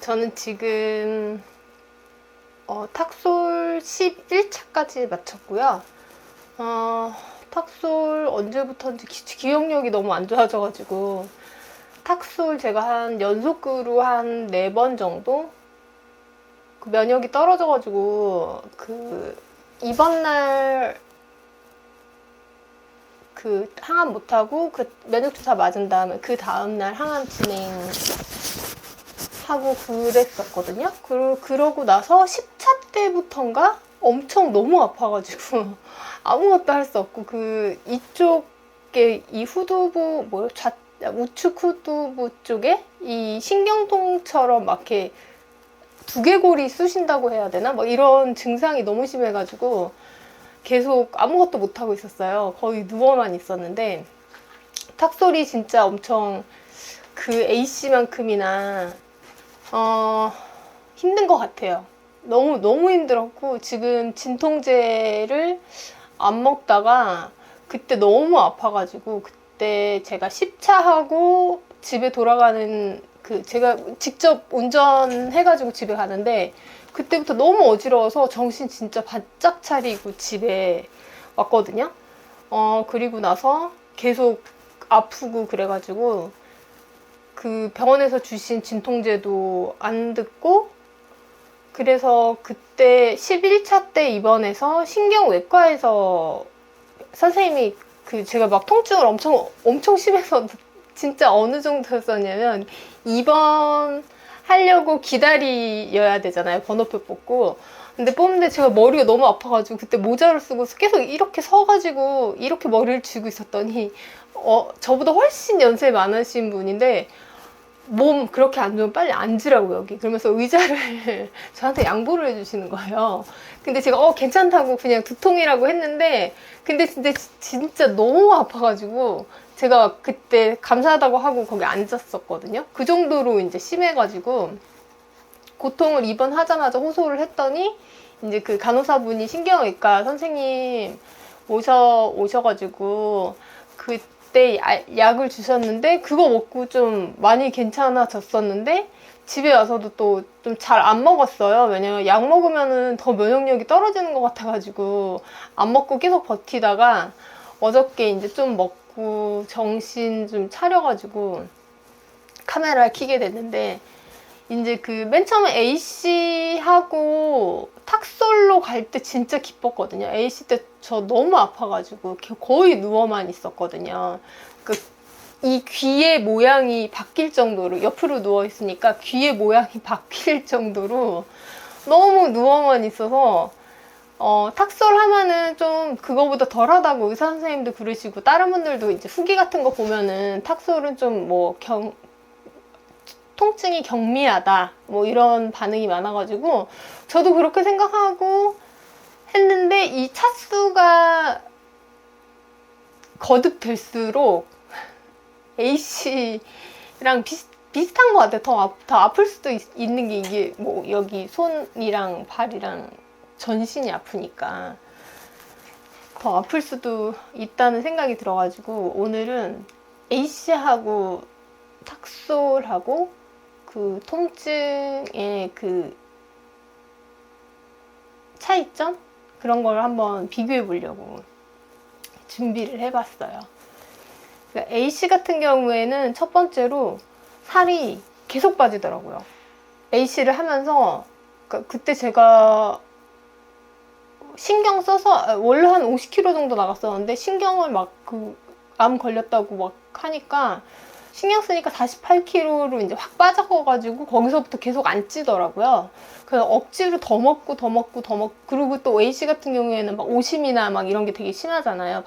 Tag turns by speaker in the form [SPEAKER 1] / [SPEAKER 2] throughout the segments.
[SPEAKER 1] 저는 지금 탁솔 11차까지 마쳤고요. 탁솔 언제부터인지 기억력이 너무 안 좋아져가지고 탁솔 제가 한 연속으로 한 4번 정도 그 면역이 떨어져가지고 이번 날 항암 못하고 면역주사 맞은 다음에 그 다음날 항암 진행하고 그랬었거든요. 그러고 나서 10차 때부터인가 엄청 너무 아파가지고 아무것도 할 수 없고 이쪽에 이 후두부 우측 후두부 쪽에 이 신경통처럼 막 이렇게 두개골이 쑤신다고 해야 되나? 뭐 이런 증상이 너무 심해가지고 계속 아무것도 못하고 있었어요. 거의 누워만 있었는데 탁솔이 진짜 엄청 A씨만큼이나 힘든 것 같아요. 너무 힘들었고 지금 진통제를 안 먹다가 그때 너무 아파가지고 그때 제가 10차 하고 집에 돌아가는 제가 직접 운전해가지고 집에 가는데 그때부터 너무 어지러워서 정신 진짜 바짝 차리고 집에 왔거든요. 그리고 나서 계속 아프고 그래가지고 병원에서 주신 진통제도 안 듣고 그래서 그때 11차 때 입원해서 신경외과에서 선생님이 제가 막 통증을 엄청 심해서 진짜 어느 정도였었냐면 입원하려고 기다려야 되잖아요. 번호표 뽑고. 근데 뽑는데 제가 머리가 너무 아파가지고 그때 모자를 쓰고 계속 이렇게 서가지고 이렇게 머리를 쥐고 있었더니 저보다 훨씬 연세 많으신 분인데 몸 그렇게 안 좋으면 빨리 앉으라고 여기 그러면서 의자를 저한테 양보를 해주시는 거예요. 근데 제가 괜찮다고 그냥 두통이라고 했는데 근데 진짜 너무 아파가지고 제가 그때 감사하다고 하고 거기 앉았었거든요. 그 정도로 이제 심해가지고 고통을 입원하자마자 호소를 했더니 이제 간호사분이 신경외과 선생님 오셔가지고 그때 약을 주셨는데 그거 먹고 좀 많이 괜찮아졌었는데 집에 와서도 또 좀 잘 안 먹었어요. 왜냐면 약 먹으면은 더 면역력이 떨어지는 것 같아가지고 안 먹고 계속 버티다가 어저께 이제 좀 먹고 정신 좀 차려가지고 카메라를 켜게 됐는데 이제 맨 처음에 A씨하고 탁솔로 갈 때 진짜 기뻤거든요. A씨 때 저 너무 아파가지고 거의 누워만 있었거든요. 이 귀의 모양이 바뀔 정도로 옆으로 누워있으니까 귀의 모양이 바뀔 정도로 너무 누워만 있어서 탁솔 하면은 좀 그거보다 덜하다고 의사 선생님도 그러시고 다른 분들도 이제 후기 같은 거 보면은 탁솔은 좀 통증이 경미하다 뭐 이런 반응이 많아가지고 저도 그렇게 생각하고 했는데 이 차수가 거듭될수록 A씨랑 비슷한 것 같아요. 더 아플 수도 있는 게 이게 뭐 여기 손이랑 발이랑 전신이 아프니까 더 아플 수도 있다는 생각이 들어가지고 오늘은 A씨하고 탁솔하고 통증의 차이점? 그런 걸 한번 비교해 보려고 준비를 해봤어요. 그러니까 A씨 같은 경우에는 첫 번째로 살이 계속 빠지더라고요. A씨를 하면서 그때 제가 신경 써서 원래 한 50kg 정도 나갔었는데 신경을 암 걸렸다고 막 하니까 신경 쓰니까 48kg로 이제 확 빠져가지고 거기서부터 계속 안 찌더라고요. 그래서 억지로 더 먹고 그리고 또 A씨 같은 경우에는 막 오심이나 막 이런 게 되게 심하잖아요.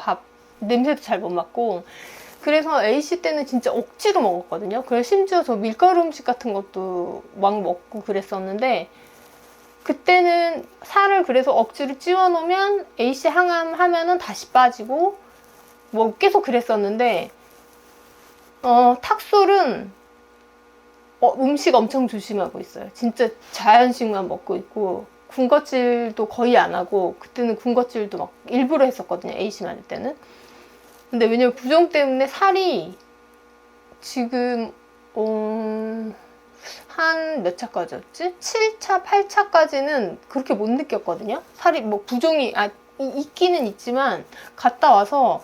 [SPEAKER 1] 냄새도 잘 못 맡고. 그래서 A씨 때는 진짜 억지로 먹었거든요. 그래서 심지어 저 밀가루 음식 같은 것도 막 먹고 그랬었는데 그때는 살을 그래서 억지로 찌워 놓으면 A씨 항암 하면은 다시 빠지고 뭐 계속 그랬었는데 탁솔은 음식 엄청 조심하고 있어요. 진짜 자연식만 먹고 있고 군것질도 거의 안 하고 그때는 군것질도 막 일부러 했었거든요. A씨 맞을 때는. 근데 왜냐면 부종 때문에 살이 지금 한 한 몇 차까지였지? 7차, 8차까지는 그렇게 못 느꼈거든요. 살이 뭐 부종이 있기는 있지만 갔다 와서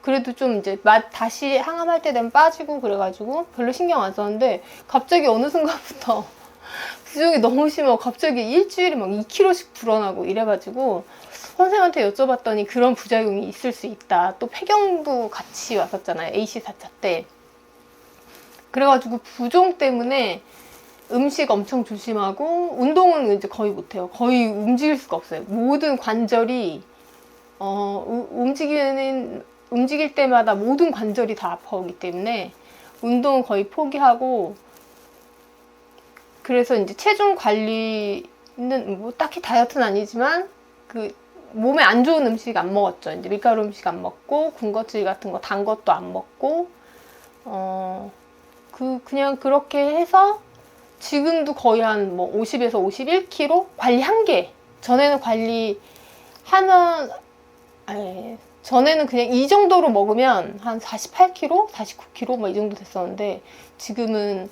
[SPEAKER 1] 그래도 좀 이제 다시 항암할 때 되면 빠지고 그래가지고 별로 신경 안 썼는데 갑자기 어느 순간부터 부종이 너무 심하고 갑자기 일주일에 막 2kg씩 불어나고 이래가지고 선생님한테 여쭤봤더니 그런 부작용이 있을 수 있다. 또 폐경도 같이 왔었잖아요. AC 4차 때. 그래가지고 부종 때문에 음식 엄청 조심하고 운동은 이제 거의 못해요. 거의 움직일 수가 없어요. 모든 관절이 움직일 때마다 모든 관절이 다 아파오기 때문에 운동은 거의 포기하고, 그래서 이제 체중 관리는 뭐 딱히 다이어트는 아니지만 그 몸에 안 좋은 음식 안 먹었죠. 이제 밀가루 음식 안 먹고 군것질 같은 거 단 것도 안 먹고 그냥 그렇게 해서 지금도 거의 한 뭐 50에서 51kg 관리한 게, 전에는 전에는 그냥 이 정도로 먹으면 한 48kg, 49kg 뭐 이 정도 됐었는데 지금은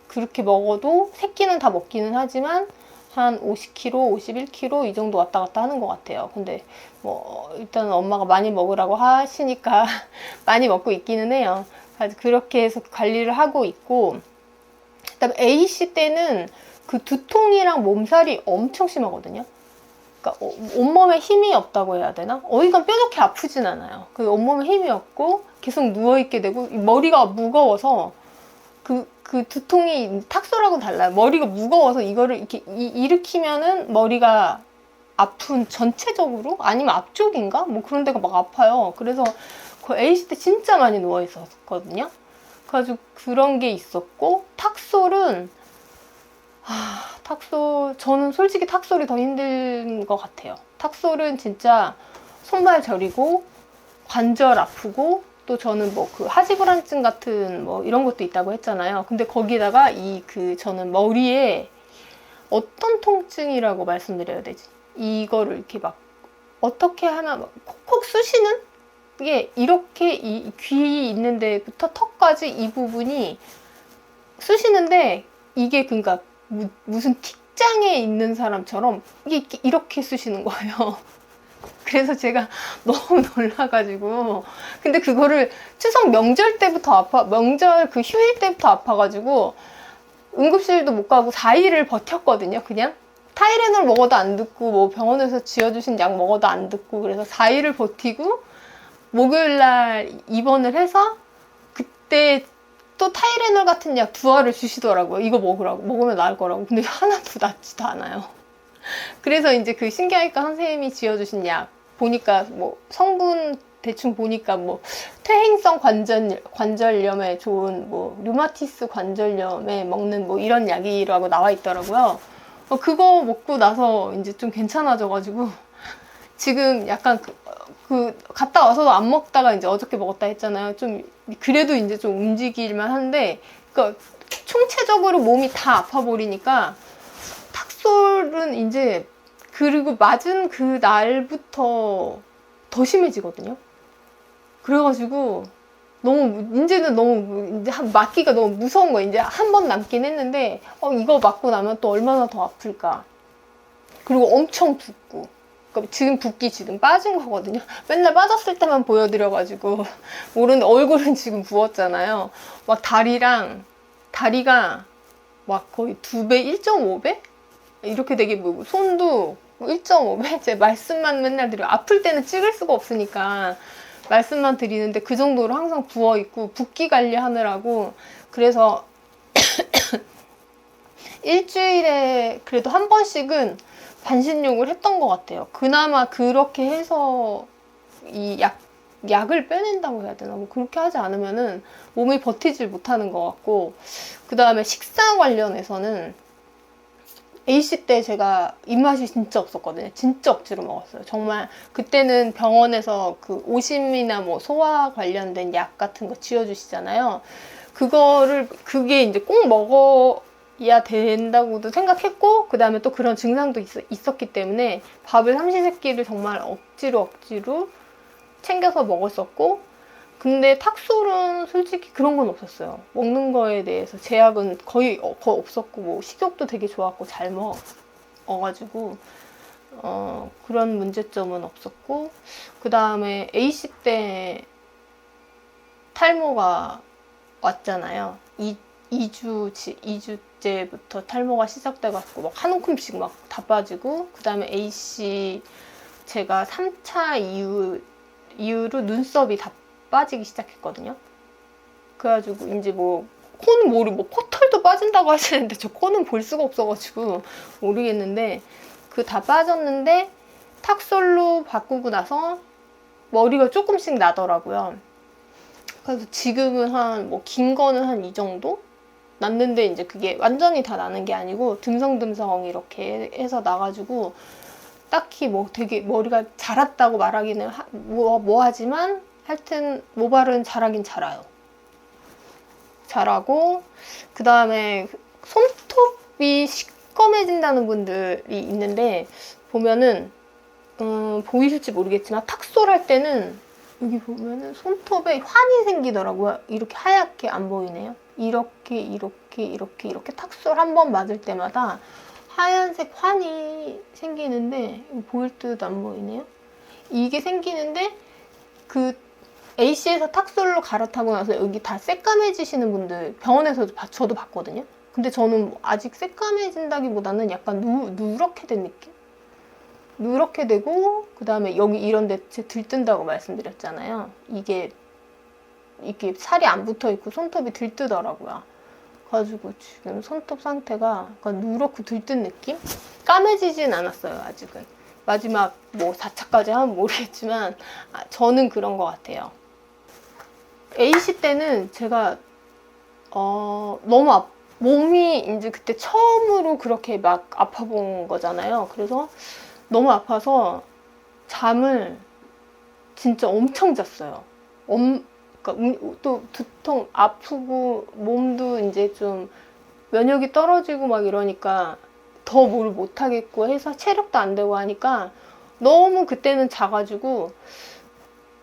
[SPEAKER 1] 그렇게 먹어도 새끼는 다 먹기는 하지만 한 50kg, 51kg 이 정도 왔다 갔다 하는 것 같아요. 근데 뭐 일단 엄마가 많이 먹으라고 하시니까 많이 먹고 있기는 해요. 그렇게 해서 관리를 하고 있고, 그다음에 A씨 때는 그 두통이랑 몸살이 엄청 심하거든요. 그러니까 온몸에 힘이 없다고 해야 되나? 어디가 뾰족히 아프진 않아요. 그 온몸에 힘이 없고 계속 누워있게 되고 머리가 무거워서 그 두통이 탁소랑은 달라요. 머리가 무거워서 이거를 이렇게 일으키면은 머리가 아픈 전체적으로? 아니면 앞쪽인가? 뭐 그런 데가 막 아파요. 그래서 그 A씨 때 진짜 많이 누워 있었거든요. 그래가지고 그런 게 있었고, 탁솔은 저는 솔직히 탁솔이 더 힘든 것 같아요. 탁솔은 진짜 손발 저리고 관절 아프고, 또 저는 뭐 그 하지불안증 같은 뭐 이런 것도 있다고 했잖아요. 근데 거기다가 저는 머리에 어떤 통증이라고 말씀드려야 되지? 이거를 이렇게 막 어떻게 하면 콕콕 쑤시는 게, 이렇게 이 귀 있는 데부터 턱까지 이 부분이 쑤시는데, 이게 그러니까 무슨 틱장에 있는 사람처럼 이렇게 쑤시는 거예요. 그래서 제가 너무 놀라가지고, 근데 그거를 추석 명절 때부터 명절 그 휴일 때부터 아파가지고 응급실도 못 가고 4일을 버텼거든요. 그냥 타이레놀 먹어도 안 듣고 뭐 병원에서 지어주신 약 먹어도 안 듣고, 그래서 4일을 버티고 목요일날 입원을 해서, 그때 또 타이레놀 같은 약 2알을 주시더라고요. 이거 먹으면 나을 거라고. 근데 하나도 낫지도 않아요. 그래서 이제 그 신경외과 선생님이 지어주신 약 보니까 뭐 성분 대충 보니까 뭐 퇴행성 관절염에 좋은 뭐 류마티스 관절염에 먹는 뭐 이런 약이라고 나와 있더라고요. 그거 먹고 나서 이제 좀 괜찮아져가지고 지금 약간 갔다 와서도 안 먹다가 이제 어저께 먹었다 했잖아요. 좀 그래도 이제 좀 움직일만 한데, 그러니까 총체적으로 몸이 다 아파버리니까 탁솔은 이제, 그리고 맞은 그 날부터 더 심해지거든요. 그래가지고 이제는 너무 이제 맞기가 너무 무서운 거예요. 이제 한 번 남긴 했는데 이거 맞고 나면 또 얼마나 더 아플까. 그리고 엄청 붓고, 그러니까 지금 빠진 거거든요. 맨날 빠졌을 때만 보여드려가지고 모르는데 얼굴은 지금 부었잖아요. 막 다리가 막 거의 2배, 1.5배? 이렇게 되게 뭐 손도 1.5배? 제 말씀만 맨날 드려요. 아플 때는 찍을 수가 없으니까 말씀만 드리는데 그 정도로 항상 부어있고, 붓기 관리하느라고. 그래서 일주일에 그래도 한 번씩은 반신욕을 했던 것 같아요. 그나마 그렇게 해서 이 약을 빼낸다고 해야 되나? 뭐 그렇게 하지 않으면은 몸이 버티질 못하는 것 같고, 그 다음에 식사 관련해서는 A씨 때 제가 입맛이 진짜 없었거든요. 진짜 억지로 먹었어요. 정말 그때는 병원에서 그 오심이나 뭐 소화 관련된 약 같은 거 지어주시잖아요. 그게 이제 꼭 먹어야 된다고도 생각했고, 그 다음에 또 그런 증상도 있었기 때문에 밥을 삼시세끼를 정말 억지로 챙겨서 먹었었고, 근데 탁솔은 솔직히 그런 건 없었어요. 먹는 거에 대해서 제약은 거의 없었고, 뭐 식욕도 되게 좋았고 잘 먹어가지고 그런 문제점은 없었고, 그 다음에 A씨 때 탈모가 왔잖아요. 2주째부터 탈모가 시작돼갖고 막 한 움큼씩 막 다 빠지고, 그 다음에 A씨 제가 3차 이후로 눈썹이 다 빠지기 시작했거든요. 그래가지고 이제 뭐 코는 뭐 코털도 빠진다고 하시는데 저 코는 볼 수가 없어가지고 모르겠는데, 그 다 빠졌는데 탁솔로 바꾸고 나서 머리가 조금씩 나더라고요. 그래서 지금은 한 뭐 긴 거는 한 이 정도 났는데, 이제 그게 완전히 다 나는 게 아니고 듬성듬성 이렇게 해서 나가지고 딱히 뭐 되게 머리가 자랐다고 말하기는 하지만 하여튼 모발은 자라긴 자라요. 자라고, 그 다음에 손톱이 시꺼매진다는 분들이 있는데, 보면은 보이실지 모르겠지만 탁솔 할 때는 여기 보면은 손톱에 환이 생기더라고요. 이렇게 하얗게 안 보이네요. 이렇게 탁솔 한 번 맞을 때마다 하얀색 환이 생기는데, 보일 듯 안 보이네요. 이게 생기는데, 그 A씨에서 탁솔로 갈아타고 나서 여기 다 새까매지시는 분들 병원에서도 저도 봤거든요. 근데 저는 아직 새까매진다기보다는 약간 누렇게 된 느낌? 누렇게 되고, 그 다음에 여기 이런 데 들뜬다고 말씀드렸잖아요. 이게 살이 안 붙어 있고 손톱이 들뜨더라고요. 그래가지고 지금 손톱 상태가 약간 누렇고 들뜬 느낌? 까매지진 않았어요, 아직은. 마지막 뭐 4차까지 하면 모르겠지만 저는 그런 것 같아요. A씨 때는 제가 너무 몸이 이제 그때 처음으로 그렇게 막 아파 본 거잖아요. 그래서 너무 아파서 잠을 진짜 엄청 잤어요. 그러니까 또 두통 아프고 몸도 이제 좀 면역이 떨어지고 막 이러니까 더 뭘 못하겠고 해서 체력도 안 되고 하니까 너무 그때는 자가지고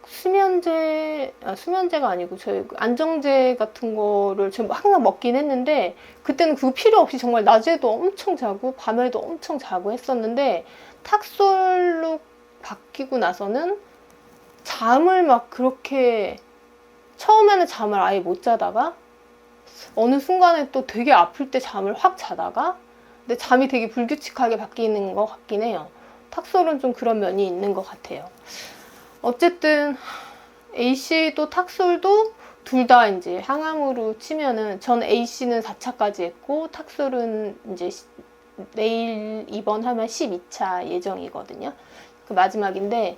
[SPEAKER 1] 수면제가 아니고 저희 안정제 같은 거를 좀 항상 먹긴 했는데, 그때는 그거 필요 없이 정말 낮에도 엄청 자고 밤에도 엄청 자고 했었는데, 탁솔로 바뀌고 나서는 잠을 막 그렇게, 처음에는 잠을 아예 못 자다가 어느 순간에 또 되게 아플 때 잠을 확 자다가, 근데 잠이 되게 불규칙하게 바뀌는 것 같긴 해요. 탁솔은 좀 그런 면이 있는 것 같아요. 어쨌든 A씨도 탁솔도 둘 다 이제 항암으로 치면은, 전 A씨는 4차까지 했고 탁솔은 이제 내일 입원하면 12차 예정이거든요. 그 마지막인데,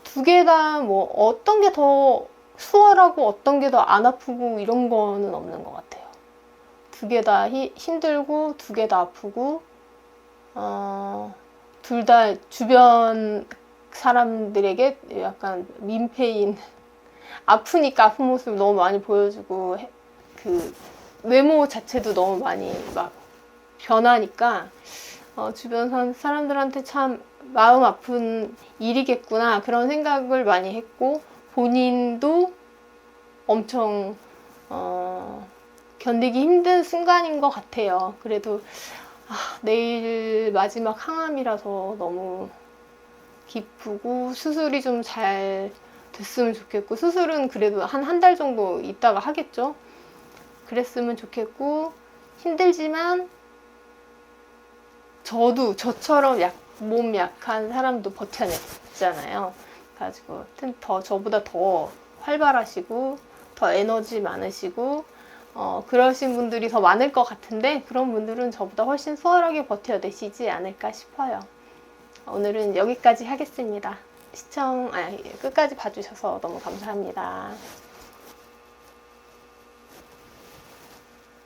[SPEAKER 1] 두 개 다 뭐 어떤 게 더 수월하고 어떤 게 더 안 아프고 이런 거는 없는 것 같아요. 두 개 다 힘들고 두 개 다 아프고, 둘 다 주변 사람들에게 약간 민폐인, 아프니까 아픈 모습을 너무 많이 보여주고, 그 외모 자체도 너무 많이 막 변하니까 주변 사람들한테 참 마음 아픈 일이겠구나 그런 생각을 많이 했고, 본인도 엄청 견디기 힘든 순간인 것 같아요. 그래도 내일 마지막 항암이라서 너무 기쁘고, 수술이 좀 잘 됐으면 좋겠고, 수술은 그래도 한 달 정도 있다가 하겠죠. 그랬으면 좋겠고, 힘들지만 저처럼 몸 약한 사람도 버텨냈잖아요. 그래가지고 저보다 더 활발하시고 더 에너지 많으시고 그러신 분들이 더 많을 것 같은데, 그런 분들은 저보다 훨씬 수월하게 버텨내시지 않을까 싶어요. 오늘은 여기까지 하겠습니다. 끝까지 봐주셔서 너무 감사합니다.